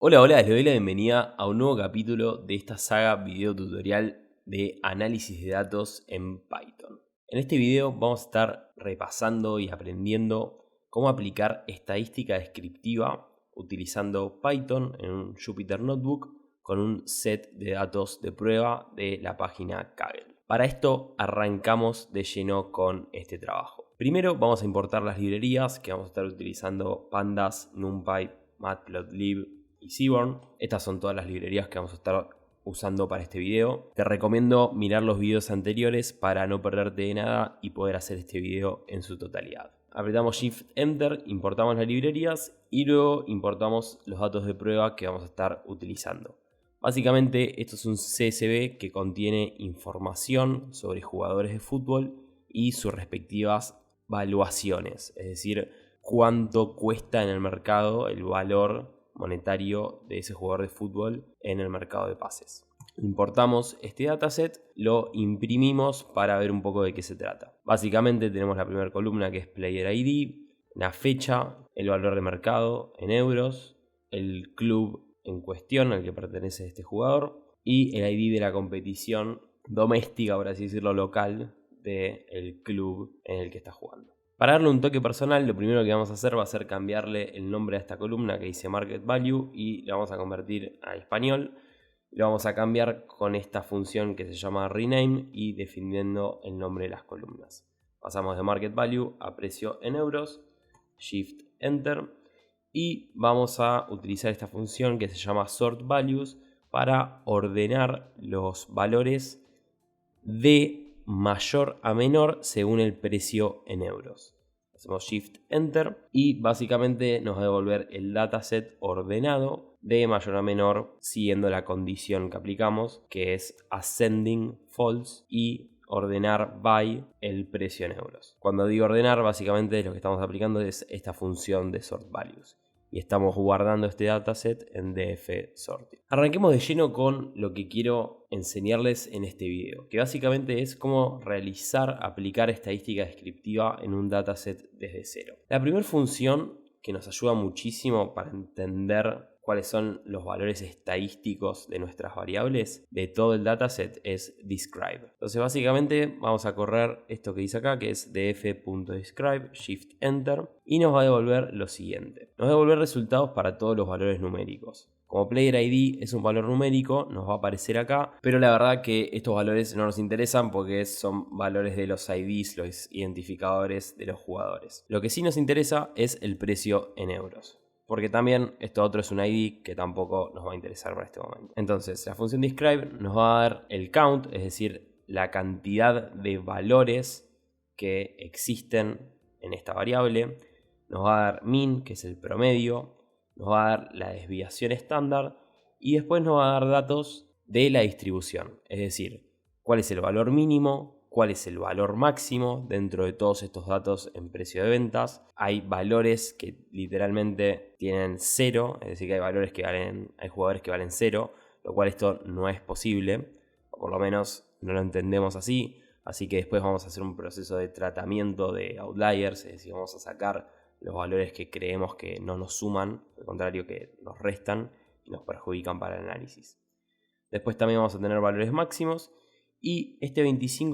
Hola, hola, les doy la bienvenida a un nuevo capítulo de esta saga video tutorial de análisis de datos en Python. En este video vamos a estar repasando y aprendiendo cómo aplicar estadística descriptiva utilizando Python en un Jupyter Notebook con un set de datos de prueba de la página Kaggle. Para esto arrancamos de lleno con este trabajo. Primero vamos a importar las librerías que vamos a estar utilizando: Pandas, NumPy, Matplotlib y Seaborn. Estas son todas las librerías que vamos a estar usando para este video. Te recomiendo mirar los videos anteriores para no perderte de nada y poder hacer este video en su totalidad. Apretamos Shift Enter, importamos las librerías y luego importamos los datos de prueba que vamos a estar utilizando. Básicamente esto es un CSV que contiene información sobre jugadores de fútbol y sus respectivas valuaciones, es decir, cuánto cuesta en el mercado el valor monetario de ese jugador de fútbol en el mercado de pases. Importamos este dataset, lo imprimimos para ver un poco de qué se trata. Básicamente tenemos la primera columna que es Player ID, la fecha, el valor de mercado en euros, el club en cuestión al que pertenece este jugador y el ID de la competición doméstica, por así decirlo, local del club en el que está jugando. Para darle un toque personal, lo primero que vamos a hacer va a ser cambiarle el nombre a esta columna que dice Market Value y lo vamos a convertir a español. Lo vamos a cambiar con esta función que se llama Rename y definiendo el nombre de las columnas. Pasamos de Market Value a precio en euros, Shift Enter, y vamos a utilizar esta función que se llama Sort Values para ordenar los valores de mayor a menor según el precio en euros. Hacemos Shift Enter y básicamente nos va a devolver el dataset ordenado de mayor a menor siguiendo la condición que aplicamos, que es ascending false, y ordenar by el precio en euros. Cuando digo ordenar, básicamente lo que estamos aplicando es esta función de sort values y estamos guardando este dataset en df sorting. Arranquemos de lleno con lo que quiero enseñarles en este video, que básicamente es cómo aplicar estadística descriptiva en un dataset desde cero. La primera función que nos ayuda muchísimo para entender cuáles son los valores estadísticos de nuestras variables de todo el dataset es describe. Entonces básicamente vamos a correr esto que dice acá, que es df.describe, shift enter, y nos va a devolver lo siguiente. Nos va a devolver resultados para todos los valores numéricos. Como Player ID es un valor numérico, nos va a aparecer acá, pero la verdad que estos valores no nos interesan porque son valores de los IDs, los identificadores de los jugadores. Lo que sí nos interesa es el precio en euros, porque también esto otro es un ID que tampoco nos va a interesar para este momento. Entonces la función describe nos va a dar el count, es decir, la cantidad de valores que existen en esta variable. Nos va a dar min, que es el promedio. Nos va a dar la desviación estándar. Y después nos va a dar datos de la distribución, es decir, cuál es el valor mínimo, cuál es el valor máximo dentro de todos estos datos en precio de ventas. Hay valores que literalmente tienen 0, es decir que hay jugadores que valen 0, lo cual esto no es posible, o por lo menos no lo entendemos así. Así que después vamos a hacer un proceso de tratamiento de outliers, es decir, vamos a sacar los valores que creemos que no nos suman, al contrario que nos restan y nos perjudican para el análisis. Después también vamos a tener valores máximos. Y este 25%,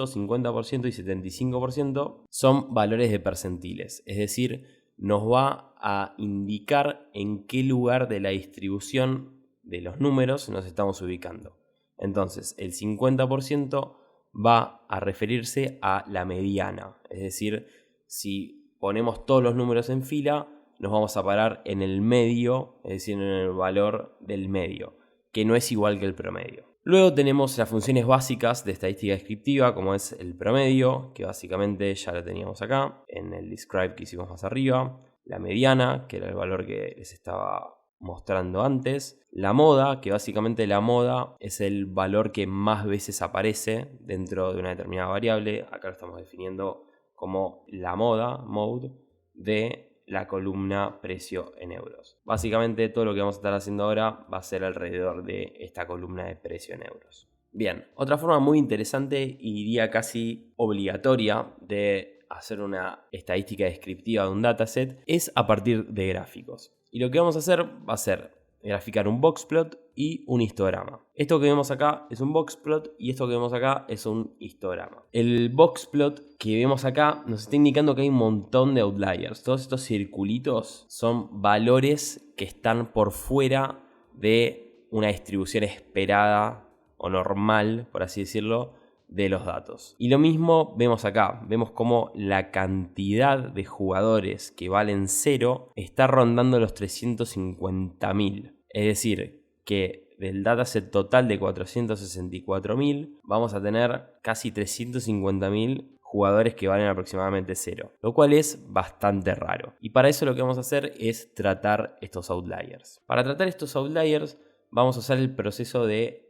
50% y 75% son valores de percentiles. Es decir, nos va a indicar en qué lugar de la distribución de los números nos estamos ubicando. Entonces, el 50% va a referirse a la mediana. Es decir, si ponemos todos los números en fila, nos vamos a parar en el medio, es decir, en el valor del medio, que no es igual que el promedio. Luego tenemos las funciones básicas de estadística descriptiva, como es el promedio, que básicamente ya lo teníamos acá, en el describe que hicimos más arriba. La mediana, que era el valor que les estaba mostrando antes. La moda, que básicamente la moda es el valor que más veces aparece dentro de una determinada variable. Acá lo estamos definiendo como la moda, mode, de la columna precio en euros. Básicamente todo lo que vamos a estar haciendo ahora va a ser alrededor de esta columna de precio en euros. Bien, otra forma muy interesante y diría casi obligatoria de hacer una estadística descriptiva de un dataset es a partir de gráficos. Y lo que vamos a hacer va a ser graficar un boxplot y un histograma. Esto que vemos acá es un boxplot y esto que vemos acá es un histograma. El boxplot que vemos acá nos está indicando que hay un montón de outliers. Todos estos circulitos son valores que están por fuera de una distribución esperada o normal, por así decirlo, de los datos. Y lo mismo vemos acá. Vemos como la cantidad de jugadores que valen 0 está rondando los 350.000. Es decir, que del dataset total de 464.000 vamos a tener casi 350.000 jugadores que valen aproximadamente 0, lo cual es bastante raro. Y para eso lo que vamos a hacer es tratar estos outliers. Para tratar estos outliers vamos a usar el proceso de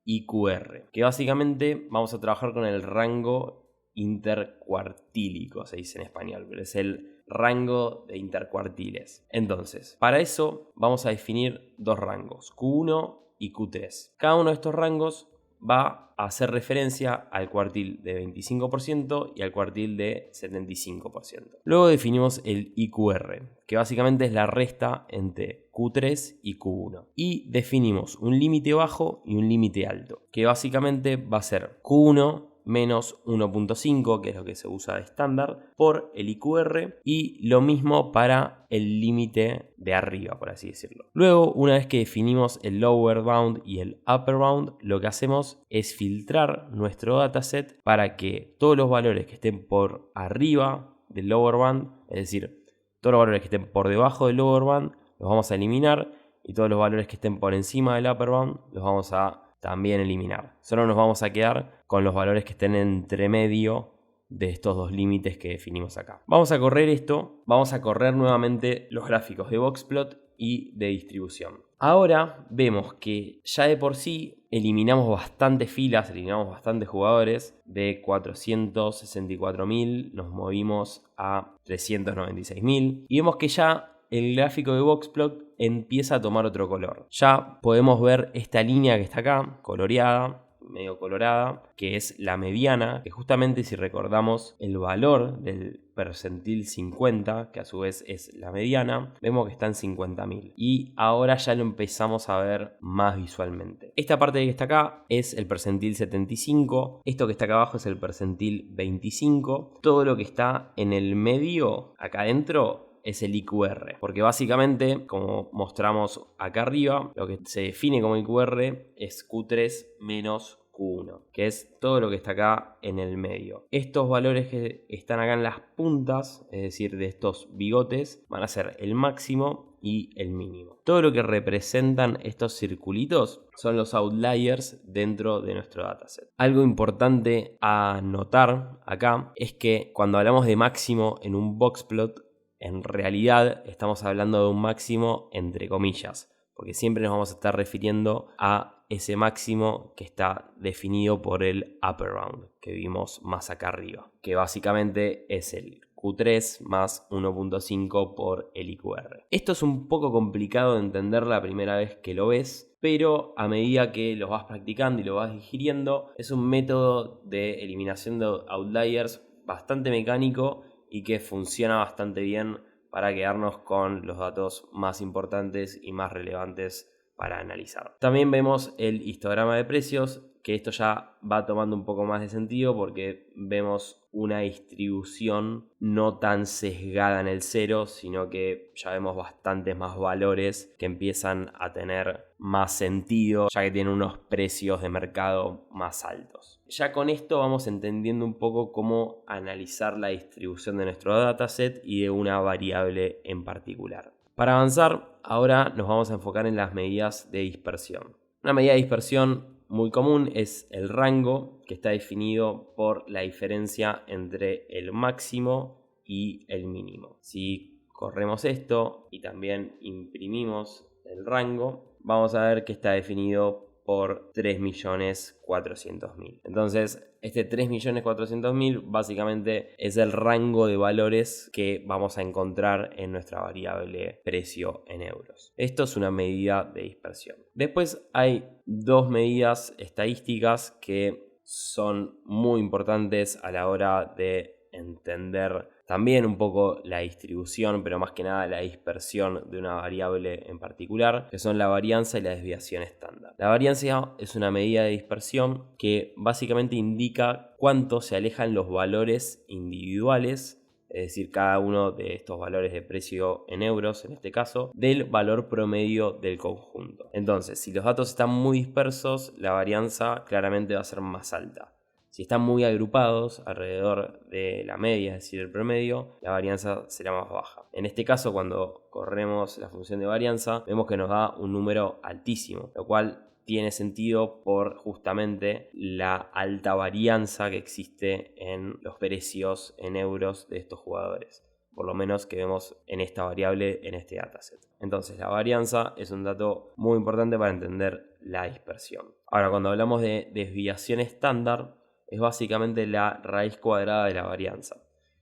IQR, que básicamente vamos a trabajar con el rango intercuartílico, se dice en español, pero es el rango de intercuartiles. Entonces, para eso vamos a definir dos rangos, Q1 y Q3. Cada uno de estos rangos va a hacer referencia al cuartil de 25% y al cuartil de 75%. Luego definimos el IQR, que básicamente es la resta entre Q3 y Q1. Y definimos un límite bajo y un límite alto, que básicamente va a ser Q1 menos 1.5, que es lo que se usa de estándar, por el IQR, y lo mismo para el límite de arriba, por así decirlo. Luego, una vez que definimos el lower bound y el upper bound, lo que hacemos es filtrar nuestro dataset para que todos los valores que estén por arriba del lower bound, es decir, todos los valores que estén por debajo del lower bound, los vamos a eliminar, y todos los valores que estén por encima del upper bound, los vamos a también eliminar. Solo nos vamos a quedar con los valores que estén entre medio de estos dos límites que definimos acá. Vamos a correr esto, vamos a correr nuevamente los gráficos de boxplot y de distribución. Ahora vemos que ya de por sí eliminamos bastantes filas, eliminamos bastantes jugadores. De 464.000 nos movimos a 396.000 y vemos que ya el gráfico de boxplot empieza a tomar otro color. Ya podemos ver esta línea que está acá, coloreada, medio colorada, que es la mediana, que justamente si recordamos el valor del percentil 50, que a su vez es la mediana, vemos que está en 50.000. Y ahora ya lo empezamos a ver más visualmente. Esta parte que está acá es el percentil 75, esto que está acá abajo es el percentil 25, todo lo que está en el medio, acá adentro, es el IQR, porque básicamente, como mostramos acá arriba, lo que se define como IQR es Q3 menos Q1, que es todo lo que está acá en el medio. Estos valores que están acá en las puntas, es decir, de estos bigotes, van a ser el máximo y el mínimo. Todo lo que representan estos circulitos son los outliers dentro de nuestro dataset. Algo importante a notar acá es que cuando hablamos de máximo en un boxplot, en realidad estamos hablando de un máximo entre comillas, porque siempre nos vamos a estar refiriendo a ese máximo que está definido por el upper bound que vimos más acá arriba, que básicamente es el Q3 más 1.5 por el IQR. Esto es un poco complicado de entender la primera vez que lo ves, pero a medida que lo vas practicando y lo vas digiriendo, es un método de eliminación de outliers bastante mecánico y que funciona bastante bien para quedarnos con los datos más importantes y más relevantes para analizar. También vemos el histograma de precios, que esto ya va tomando un poco más de sentido porque vemos una distribución no tan sesgada en el cero, sino que ya vemos bastantes más valores que empiezan a tener más sentido, ya que tienen unos precios de mercado más altos. Ya con esto vamos entendiendo un poco cómo analizar la distribución de nuestro dataset y de una variable en particular. Para avanzar, ahora nos vamos a enfocar en las medidas de dispersión. Una medida de dispersión muy común es el rango, que está definido por la diferencia entre el máximo y el mínimo. Si corremos esto y también imprimimos el rango, vamos a ver que está definido por 3.400.000. Entonces, este 3.400.000 básicamente es el rango de valores que vamos a encontrar en nuestra variable precio en euros. Esto es una medida de dispersión. Después hay dos medidas estadísticas que son muy importantes a la hora de entender También un poco la distribución, pero más que nada la dispersión de una variable en particular, que son la varianza y la desviación estándar. La varianza es una medida de dispersión que básicamente indica cuánto se alejan los valores individuales, es decir, cada uno de estos valores de precio en euros, en este caso, del valor promedio del conjunto. Entonces, si los datos están muy dispersos, la varianza claramente va a ser más alta. Si están muy agrupados alrededor de la media, es decir, el promedio, la varianza será más baja. En este caso, cuando corremos la función de varianza, vemos que nos da un número altísimo, lo cual tiene sentido por justamente la alta varianza que existe en los precios en euros de estos jugadores, por lo menos que vemos en esta variable en este dataset. Entonces la varianza es un dato muy importante para entender la dispersión. Ahora, cuando hablamos de desviación estándar, es básicamente la raíz cuadrada de la varianza,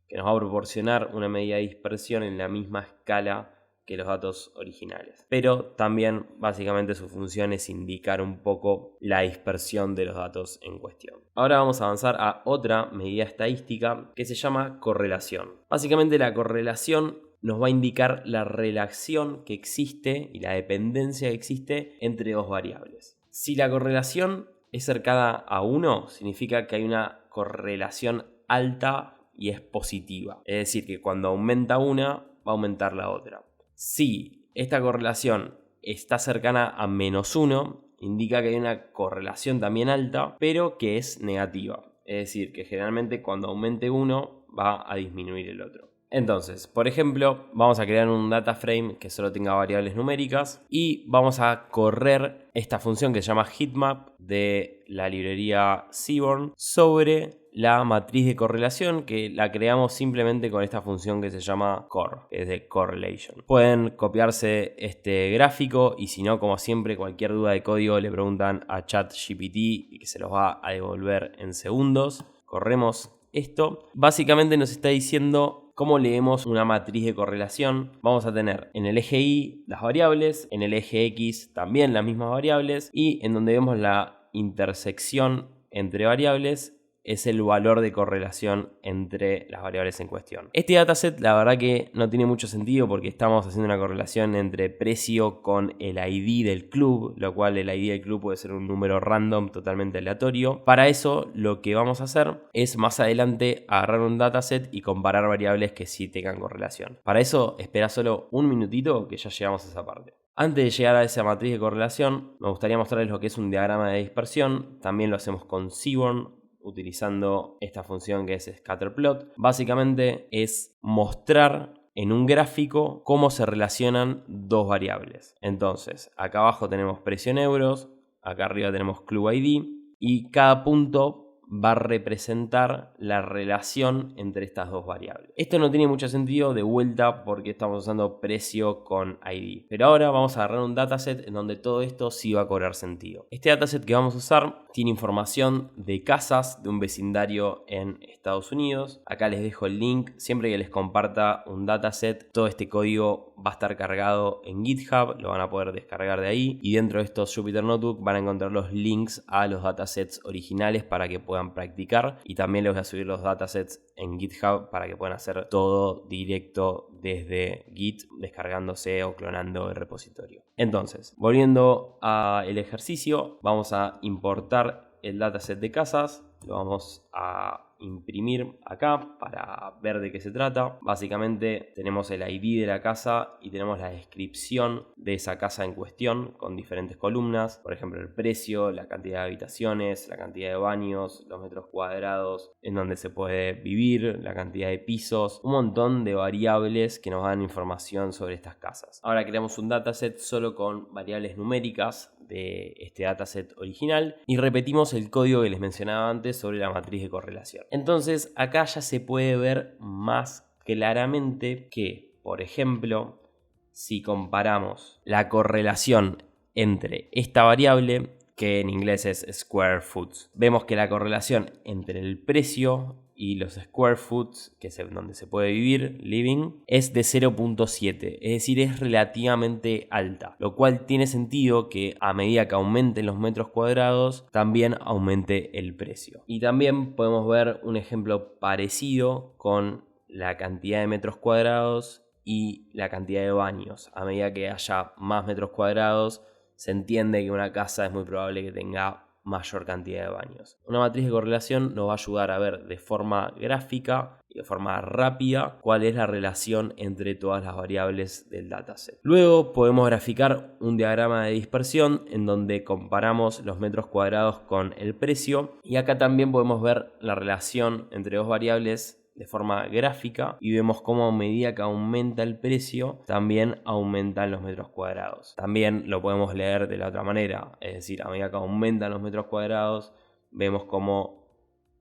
que nos va a proporcionar una medida de dispersión en la misma escala que los datos originales. Pero también básicamente su función es indicar un poco la dispersión de los datos en cuestión. Ahora vamos a avanzar a otra medida estadística que se llama correlación. Básicamente la correlación nos va a indicar la relación que existe y la dependencia que existe entre dos variables. Si la correlación es cercana a 1, significa que hay una correlación alta y es positiva. Es decir, que cuando aumenta una, va a aumentar la otra. Si esta correlación está cercana a -1, indica que hay una correlación también alta, pero que es negativa. Es decir, que generalmente cuando aumente uno, va a disminuir el otro. Entonces, por ejemplo, vamos a crear un data frame que solo tenga variables numéricas y vamos a correr esta función que se llama heatmap de la librería Seaborn sobre la matriz de correlación, que la creamos simplemente con esta función que se llama core, que es de correlation. Pueden copiarse este gráfico y si no, como siempre, cualquier duda de código le preguntan a ChatGPT y que se los va a devolver en segundos. Corremos esto. Básicamente nos está diciendo cómo leemos una matriz de correlación. Vamos a tener en el eje Y las variables, en el eje X también las mismas variables y en donde vemos la intersección entre variables es el valor de correlación entre las variables en cuestión. Este dataset la verdad que no tiene mucho sentido porque estamos haciendo una correlación entre precio con el ID del club, lo cual el ID del club puede ser un número random totalmente aleatorio. Para eso lo que vamos a hacer es más adelante agarrar un dataset y comparar variables que sí tengan correlación. Para eso espera solo un minutito que ya llegamos a esa parte. Antes de llegar a esa matriz de correlación, me gustaría mostrarles lo que es un diagrama de dispersión. También lo hacemos con Seaborn, utilizando esta función que es scatterplot. Básicamente es mostrar en un gráfico cómo se relacionan dos variables. Entonces, acá abajo tenemos precio en euros, acá arriba tenemos club ID y cada punto va a representar la relación entre estas dos variables. Esto no tiene mucho sentido de vuelta porque estamos usando precio con ID. Pero ahora vamos a agarrar un dataset en donde todo esto sí va a cobrar sentido. Este dataset que vamos a usar tiene información de casas de un vecindario en Estados Unidos. Acá les dejo el link. Siempre que les comparta un dataset, todo este código va a estar cargado en GitHub. Lo van a poder descargar de ahí. Y dentro de estos Jupyter Notebook van a encontrar los links a los datasets originales para que puedan practicar, y también les voy a subir los datasets en GitHub para que puedan hacer todo directo desde Git, descargándose o clonando el repositorio. Entonces, volviendo al ejercicio, vamos a importar el dataset de casas, lo vamos a imprimir acá para ver de qué se trata. Básicamente tenemos el ID de la casa y tenemos la descripción de esa casa en cuestión con diferentes columnas, por ejemplo el precio, la cantidad de habitaciones, la cantidad de baños, los metros cuadrados en donde se puede vivir, la cantidad de pisos, un montón de variables que nos dan información sobre estas casas. Ahora creamos un dataset solo con variables numéricas de este dataset original y repetimos el código que les mencionaba antes sobre la matriz de correlación. Entonces acá ya se puede ver más claramente que, por ejemplo, si comparamos la correlación entre esta variable, que en inglés es square foots, vemos que la correlación entre el precio y los square foots, que es donde se puede vivir, living, es de 0.7, es decir, es relativamente alta, lo cual tiene sentido que a medida que aumenten los metros cuadrados, también aumente el precio. Y también podemos ver un ejemplo parecido con la cantidad de metros cuadrados y la cantidad de baños. A medida que haya más metros cuadrados, se entiende que una casa es muy probable que tenga mayor cantidad de baños. Una matriz de correlación nos va a ayudar a ver de forma gráfica y de forma rápida cuál es la relación entre todas las variables del dataset. Luego podemos graficar un diagrama de dispersión en donde comparamos los metros cuadrados con el precio, y acá también podemos ver la relación entre dos variables de forma gráfica y vemos cómo a medida que aumenta el precio también aumentan los metros cuadrados. También lo podemos leer de la otra manera, es decir, a medida que aumentan los metros cuadrados vemos cómo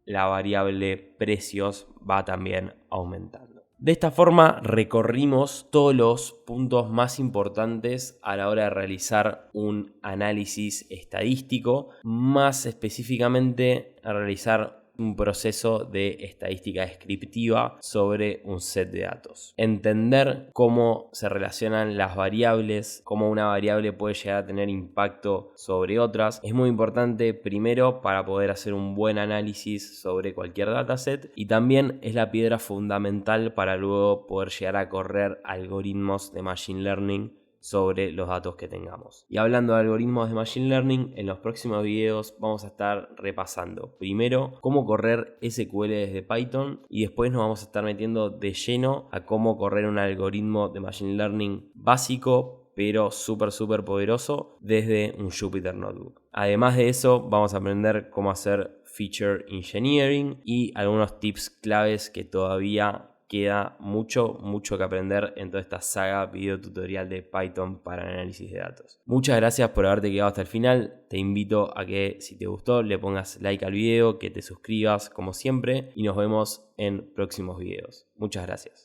la variable precios va también aumentando. De esta forma recorrimos todos los puntos más importantes a la hora de realizar un análisis estadístico, más específicamente a realizar un proceso de estadística descriptiva sobre un set de datos. Entender cómo se relacionan las variables, cómo una variable puede llegar a tener impacto sobre otras, es muy importante primero para poder hacer un buen análisis sobre cualquier dataset, y también es la piedra fundamental para luego poder llegar a correr algoritmos de machine learning sobre los datos que tengamos. Y hablando de algoritmos de machine learning, en los próximos videos vamos a estar repasando primero cómo correr SQL desde Python, y después nos vamos a estar metiendo de lleno a cómo correr un algoritmo de machine learning básico pero súper poderoso desde un Jupyter Notebook. Además de eso, vamos a aprender cómo hacer feature engineering y algunos tips claves que todavía queda mucho que aprender en toda esta saga video tutorial de Python para análisis de datos. Muchas gracias por haberte quedado hasta el final. Te invito a que, si te gustó, le pongas like al video, que te suscribas como siempre, y nos vemos en próximos videos. Muchas gracias.